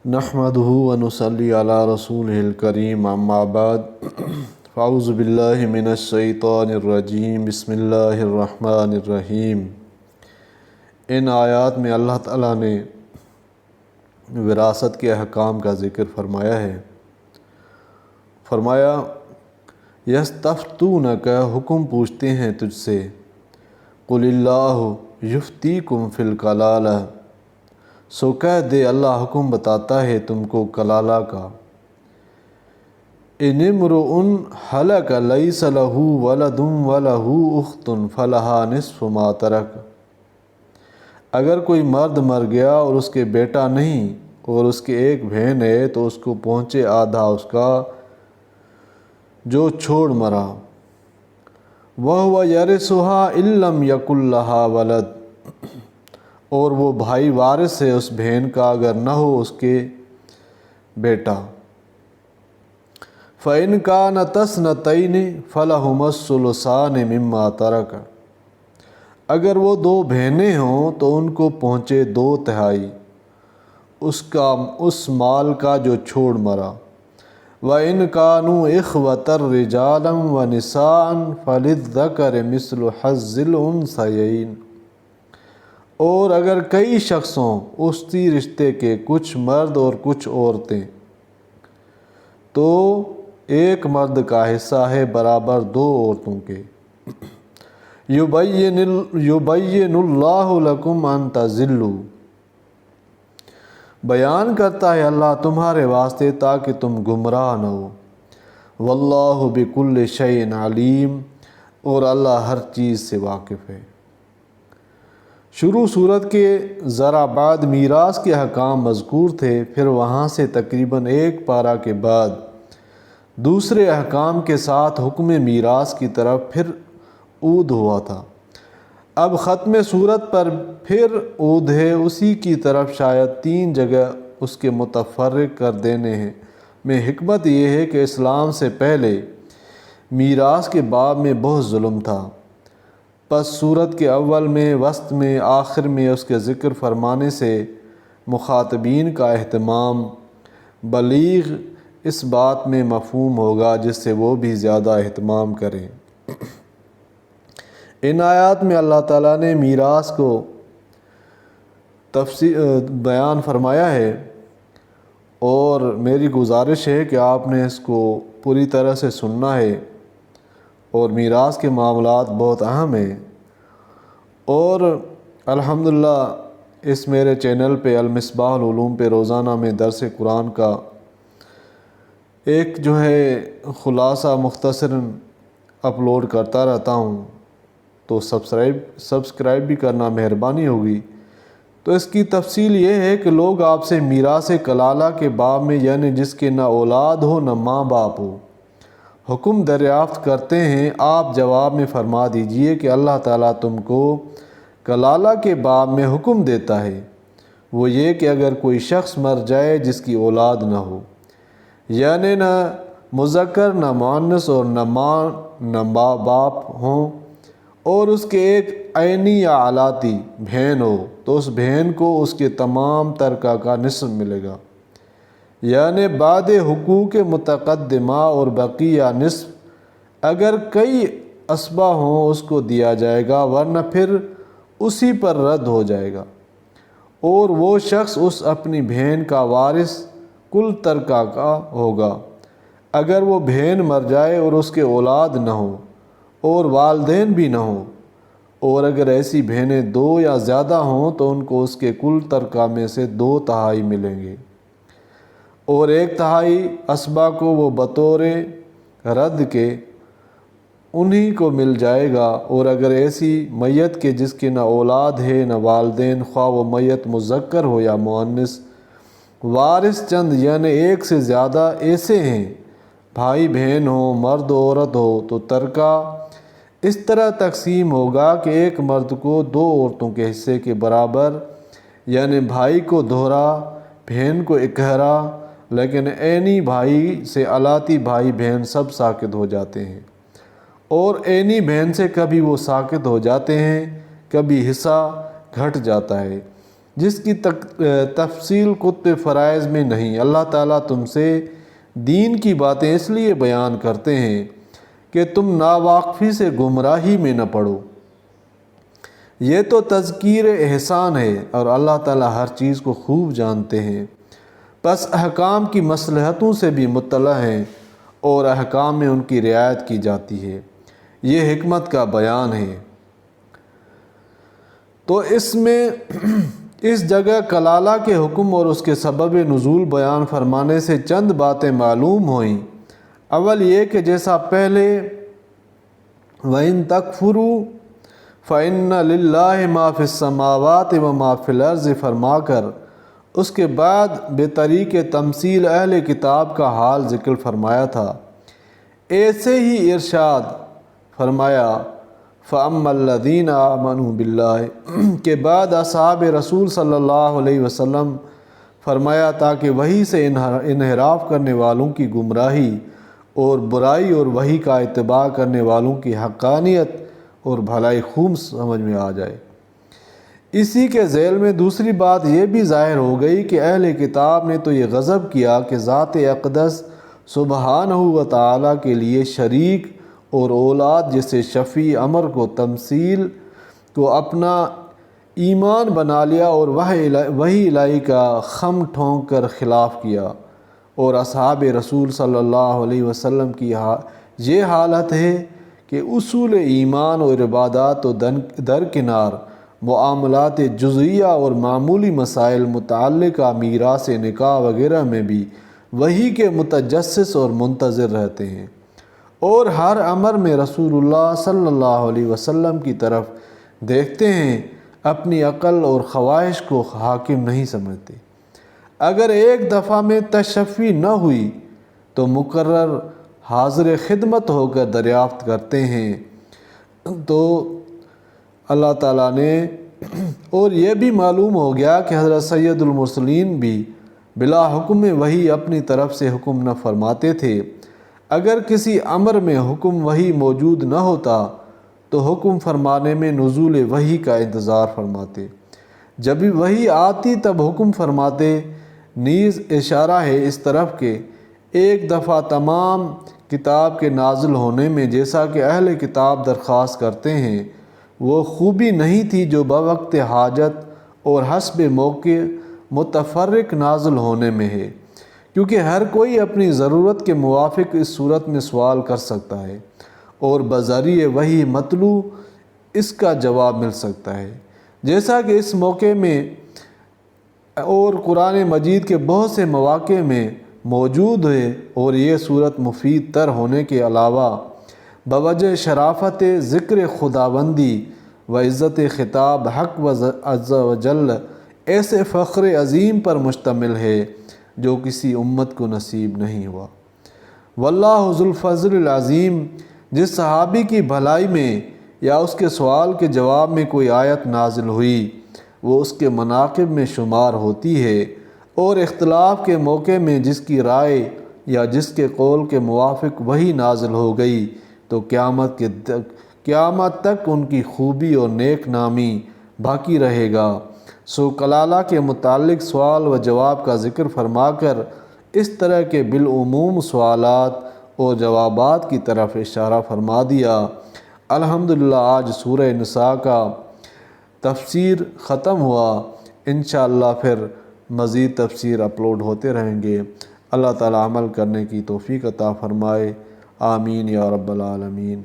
نحمدہ ونصلی علی رسولہ الکریم اما بعد فاعوذ باللہ من الشیطان الرجیم بسم اللہ الرحمن الرحیم۔ ان آیات میں اللہ تعالیٰ نے وراثت کے احکام کا ذکر فرمایا ہے۔ فرمایا یستفتونک، حکم پوچھتے ہیں تجھ سے، قل اللہ یفتیکم فی الکلالہ، سو کہہ دے اللہ حکم بتاتا ہے تم کو کلالہ کا۔ ان امرؤ ہلک لیس لہ ولد ولہ اخت فلہا نصف ما ترک، اگر کوئی مرد مر گیا اور اس کے بیٹا نہیں اور اس کے ایک بہن ہے تو اس کو پہنچے آدھا اس کا جو چھوڑ مرا۔ وَهُوَ يَرِثُهَا إِن لَّمْ يَكُن لَّهَا وَلَدٌ، اور وہ بھائی وارث ہے اس بہن کا اگر نہ ہو اس کے بیٹا۔ فَإِن كَانَتَا اثْنَتَيْنِ فَلَهُمَا الثُّلُثَانِ مِمَّا تَرَكَ، اگر وہ دو بہنیں ہوں تو ان کو پہنچے 2/3 اس مال کا جو چھوڑ مرا۔ وَإِن كَانُوا إِخْوَةً رِجَالًا وَنِسَاءً فَلِلذَّكَرِ مِثْلُ حَظِّ الْأُنثَيَيْنِ، اور اگر کئی شخصوں اسی رشتے کے کچھ مرد اور کچھ عورتیں تو ایک مرد کا حصہ ہے برابر 2 عورتوں کے۔ یبین اللہ لکم ان تضلوا، بیان کرتا ہے اللہ تمہارے واسطے تاکہ تم گمراہ نہ ہو۔ واللہ بکل شیء علیم، اور اللہ ہر چیز سے واقف ہے۔ شروع صورت کے ذرا بعد میراث کے احکام مذکور تھے، پھر وہاں سے تقریباً 1 پارہ کے بعد دوسرے احکام کے ساتھ حکم میراث کی طرف پھر عود ہوا تھا۔ اب ختم صورت پر پھر عود ہے اسی کی طرف، شاید 3 جگہ اس کے متفرق کر دینے ہیں۔ میں حکمت یہ ہے کہ اسلام سے پہلے میراث کے باب میں بہت ظلم تھا، پس صورت کے اول میں، وسط میں، آخر میں اس کے ذکر فرمانے سے مخاطبین کا اہتمام بلیغ اس بات میں مفہوم ہوگا جس سے وہ بھی زیادہ اہتمام کریں۔ ان آیات میں اللہ تعالیٰ نے میراث کو بیان فرمایا ہے، اور میری گزارش ہے کہ آپ نے اس کو پوری طرح سے سننا ہے، اور میراث کے معاملات بہت اہم ہیں۔ اور الحمدللہ اس میرے چینل پہ المصباح العلوم پہ روزانہ میں درس قرآن کا ایک خلاصہ مختصراً اپلوڈ کرتا رہتا ہوں، تو سبسکرائب بھی کرنا مہربانی ہوگی۔ تو اس کی تفصیل یہ ہے کہ لوگ آپ سے میراث کلالہ کے باب میں، یعنی جس کے نہ اولاد ہو نہ ماں باپ ہو، حکم دریافت کرتے ہیں۔ آپ جواب میں فرما دیجئے کہ اللہ تعالیٰ تم کو کلالہ کے باب میں حکم دیتا ہے، وہ یہ کہ اگر کوئی شخص مر جائے جس کی اولاد نہ ہو، یعنی نہ مذکر نہ مؤنث اور نہ ماں نہ باپ ہوں، اور اس کے ایک عینی یا علاتی بہن ہو، تو اس بہن کو اس کے تمام ترکہ کا نصف ملے گا، یعنی بعد حقوق متقدمہ، اور بقیہ نصف اگر کئی اسبہ ہوں اس کو دیا جائے گا، ورنہ پھر اسی پر رد ہو جائے گا، اور وہ شخص اس اپنی بہن کا وارث کل ترکہ کا ہوگا۔ اگر وہ بہن مر جائے اور اس کے اولاد نہ ہو اور والدین بھی نہ ہوں، اور اگر ایسی بہنیں 2 یا زیادہ ہوں تو ان کو اس کے کل ترکہ میں سے 2/3 ملیں گے، اور 1/3 اسبہ کو وہ بطور رد کے انہی کو مل جائے گا۔ اور اگر ایسی میت کے جس کے نہ اولاد ہے نہ والدین، خواہ وہ میت مذکر ہو یا مؤنث، وارث چند یعنی 1 سے زیادہ ایسے ہیں، بھائی بہن ہو، مرد عورت ہو، تو ترکہ اس طرح تقسیم ہوگا کہ ایک مرد کو 2 عورتوں کے حصے کے برابر، یعنی بھائی کو دوہرا، بہن کو اکہرا، لیکن عینی بھائی سے علاتی بھائی بہن سب ساقط ہو جاتے ہیں، اور عینی بہن سے کبھی وہ ساقط ہو جاتے ہیں، کبھی حصہ گھٹ جاتا ہے، جس کی تفصیل کتب فرائض میں نہیں۔ اللہ تعالیٰ تم سے دین کی باتیں اس لیے بیان کرتے ہیں کہ تم ناواقفی سے گمراہی میں نہ پڑو۔ یہ تو تذکیر احسان ہے اور اللہ تعالیٰ ہر چیز کو خوب جانتے ہیں، پس احکام کی مصلحتوں سے بھی مطلع ہیں اور احکام میں ان کی رعایت کی جاتی ہے۔ یہ حکمت کا بیان ہے۔ تو اس میں اس جگہ کلالہ کے حکم اور اس کے سبب نزول بیان فرمانے سے چند باتیں معلوم ہوئیں۔ اول یہ کہ جیسا پہلے وَإِن تَكْفُرُوا فَإِنَّ لِلَّهِ مَا فِي السَّمَاوَاتِ وَمَا فِي الْأَرْضِ فرما کر اس کے بعد بے طریق تمثیل اہل کتاب کا حال ذکر فرمایا تھا۔ ایسے ہی ارشاد فرمایا فَأَمَّا الَّذِينَ آمَنُوا بِاللَّهِ کے بعد اصحاب رسول صلی اللہ علیہ وسلم فرمایا تاکہ وحی سے انحراف کرنے والوں کی گمراہی اور برائی اور وحی کا اتباع کرنے والوں کی حقانیت اور بھلائی خوب سمجھ میں آ جائے۔ اسی کے ذیل میں دوسری بات یہ بھی ظاہر ہو گئی کہ اہل کتاب نے تو یہ غضب کیا کہ ذات اقدس سبحانہ و تعالیٰ کے لیے شریک اور اولاد جیسے شفیع امر کو تمثیل کو اپنا ایمان بنا لیا اور وحی الہی کا خم ٹھونک کر خلاف کیا، اور اصحاب رسول صلی اللہ علیہ وسلم کی یہ حالت ہے کہ اصول ایمان اور عبادات و درکنار معاملات جزئیہ اور معمولی مسائل متعلقہ میراث نکاح وغیرہ میں بھی وحی کے متجسس اور منتظر رہتے ہیں، اور ہر امر میں رسول اللہ صلی اللہ علیہ وسلم کی طرف دیکھتے ہیں، اپنی عقل اور خواہش کو حاکم نہیں سمجھتے۔ اگر ایک دفعہ میں تشفی نہ ہوئی تو مقرر حاضر خدمت ہو کر دریافت کرتے ہیں۔ تو اللہ تعالیٰ نے اور یہ بھی معلوم ہو گیا کہ حضرت سید المرسلین بھی بلا حکم وحی اپنی طرف سے حکم نہ فرماتے تھے۔ اگر کسی امر میں حکم وحی موجود نہ ہوتا تو حکم فرمانے میں نزول وحی کا انتظار فرماتے، جب بھی وحی آتی تب حکم فرماتے۔ نیز اشارہ ہے اس طرف کہ ایک دفعہ تمام کتاب کے نازل ہونے میں جیسا کہ اہل کتاب درخواست کرتے ہیں وہ خوبی نہیں تھی جو بوقت حاجت اور حسب موقع متفرق نازل ہونے میں ہے، کیونکہ ہر کوئی اپنی ضرورت کے موافق اس صورت میں سوال کر سکتا ہے اور بذریعہ وحی مطلوع اس کا جواب مل سکتا ہے، جیسا کہ اس موقع میں اور قرآن مجید کے بہت سے مواقع میں موجود ہے۔ اور یہ صورت مفید تر ہونے کے علاوہ بوجہ شرافت ذکر خداوندی و عزت خطاب حق و عز و جل ایسے فخر عظیم پر مشتمل ہے جو کسی امت کو نصیب نہیں ہوا۔ واللہ ذو الفضل العظیم۔ جس صحابی کی بھلائی میں یا اس کے سوال کے جواب میں کوئی آیت نازل ہوئی وہ اس کے مناقب میں شمار ہوتی ہے، اور اختلاف کے موقع میں جس کی رائے یا جس کے قول کے موافق وہی نازل ہو گئی تو قیامت تک ان کی خوبی اور نیک نامی باقی رہے گا۔ سو کلالہ کے متعلق سوال و جواب کا ذکر فرما کر اس طرح کے بالعموم سوالات اور جوابات کی طرف اشارہ فرما دیا۔ الحمدللہ آج سورہ نساء کا تفسیر ختم ہوا۔ انشاءاللہ پھر مزید تفسیر اپلوڈ ہوتے رہیں گے۔ اللہ تعالی عمل کرنے کی توفیق عطا فرمائے۔ آمین یا رب العالمین۔